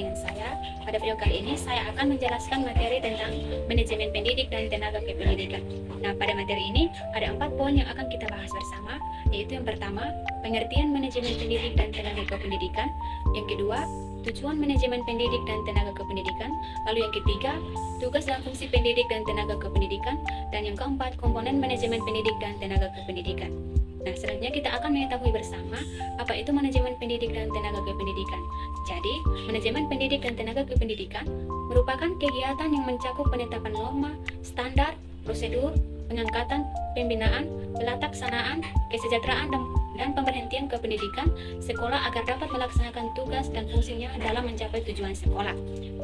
dengan saya. Pada video kali ini saya akan menjelaskan materi tentang manajemen pendidik dan tenaga kependidikan. Nah, pada materi ini ada 4 poin yang akan kita bahas bersama, yaitu yang pertama, pengertian manajemen pendidik dan tenaga kependidikan. Yang kedua, tujuan manajemen pendidik dan tenaga kependidikan. Lalu yang ketiga, tugas dan fungsi pendidik dan tenaga kependidikan. Dan yang keempat, komponen manajemen pendidik dan tenaga kependidikan. Nah, selanjutnya kita akan mengetahui bersama apa itu manajemen pendidik dan tenaga kependidikan. Jadi, manajemen pendidik dan tenaga kependidikan merupakan kegiatan yang mencakup penetapan norma, standar, prosedur, pengangkatan, pembinaan, pelaksanaanaan, kesejahteraan, dan pemberhentian kependidikan sekolah agar dapat melaksanakan tugas dan fungsinya dalam mencapai tujuan sekolah.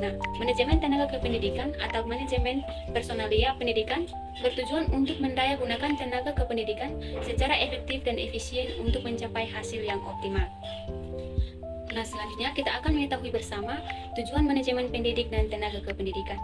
Nah, manajemen tenaga kependidikan atau manajemen personalia pendidikan bertujuan untuk mendaya gunakan tenaga kependidikan secara efektif dan efisien untuk mencapai hasil yang optimal. Nah, selanjutnya kita akan mengetahui bersama tujuan manajemen pendidik dan tenaga kependidikan.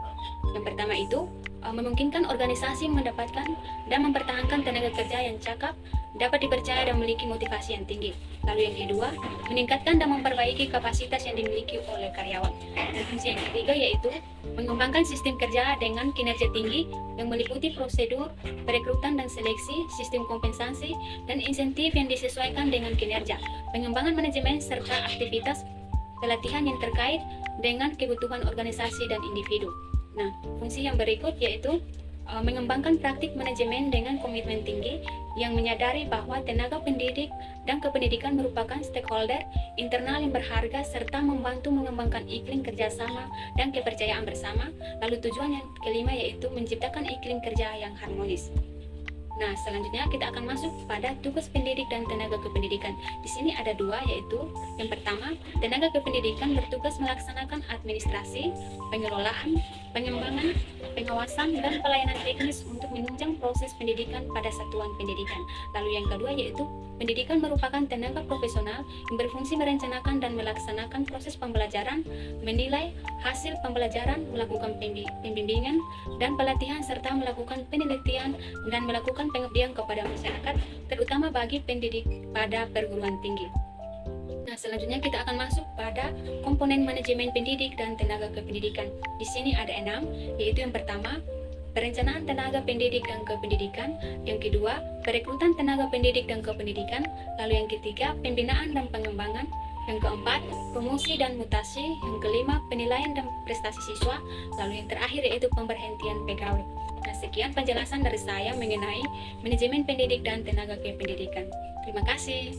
Yang pertama itu, memungkinkan organisasi mendapatkan dan mempertahankan tenaga kerja yang cakap, dapat dipercaya dan memiliki motivasi yang tinggi. Lalu yang kedua, meningkatkan dan memperbaiki kapasitas yang dimiliki oleh karyawan. Dan fungsi yang ketiga yaitu mengembangkan sistem kerja dengan kinerja tinggi yang meliputi prosedur, perekrutan dan seleksi, sistem kompensasi, dan insentif yang disesuaikan dengan kinerja, pengembangan manajemen serta aktivitas pelatihan yang terkait dengan kebutuhan organisasi dan individu. Nah, fungsi yang berikut yaitu mengembangkan praktik manajemen dengan komitmen tinggi yang menyadari bahwa tenaga pendidik dan kependidikan merupakan stakeholder internal yang berharga serta membantu mengembangkan iklim kerjasama dan kepercayaan bersama. Lalu tujuan yang kelima yaitu menciptakan iklim kerja yang harmonis. Nah, selanjutnya kita akan masuk pada tugas pendidik dan tenaga kependidikan. Di sini ada 2, yaitu yang pertama, tenaga kependidikan bertugas melaksanakan administrasi, pengelolaan, pengembangan, pengawasan, dan pelayanan teknis untuk menunjang proses pendidikan pada satuan pendidikan. Lalu yang kedua yaitu pendidikan merupakan tenaga profesional yang berfungsi merencanakan dan melaksanakan proses pembelajaran, menilai hasil pembelajaran, melakukan pembimbingan dan pelatihan serta melakukan penelitian dan melakukan pengabdian kepada masyarakat, terutama bagi pendidik pada perguruan tinggi. Nah, selanjutnya kita akan masuk pada komponen manajemen pendidik dan tenaga kependidikan. Di sini ada 6, yaitu yang pertama, perencanaan tenaga pendidik dan kependidikan. Yang kedua, perekrutan tenaga pendidik dan kependidikan. Lalu yang ketiga, pembinaan dan pengembangan. Yang keempat, promosi dan mutasi. Yang kelima, penilaian dan prestasi siswa. Lalu yang terakhir yaitu pemberhentian pegawai. Nah, sekian penjelasan dari saya mengenai manajemen pendidik dan tenaga kependidikan. Terima kasih.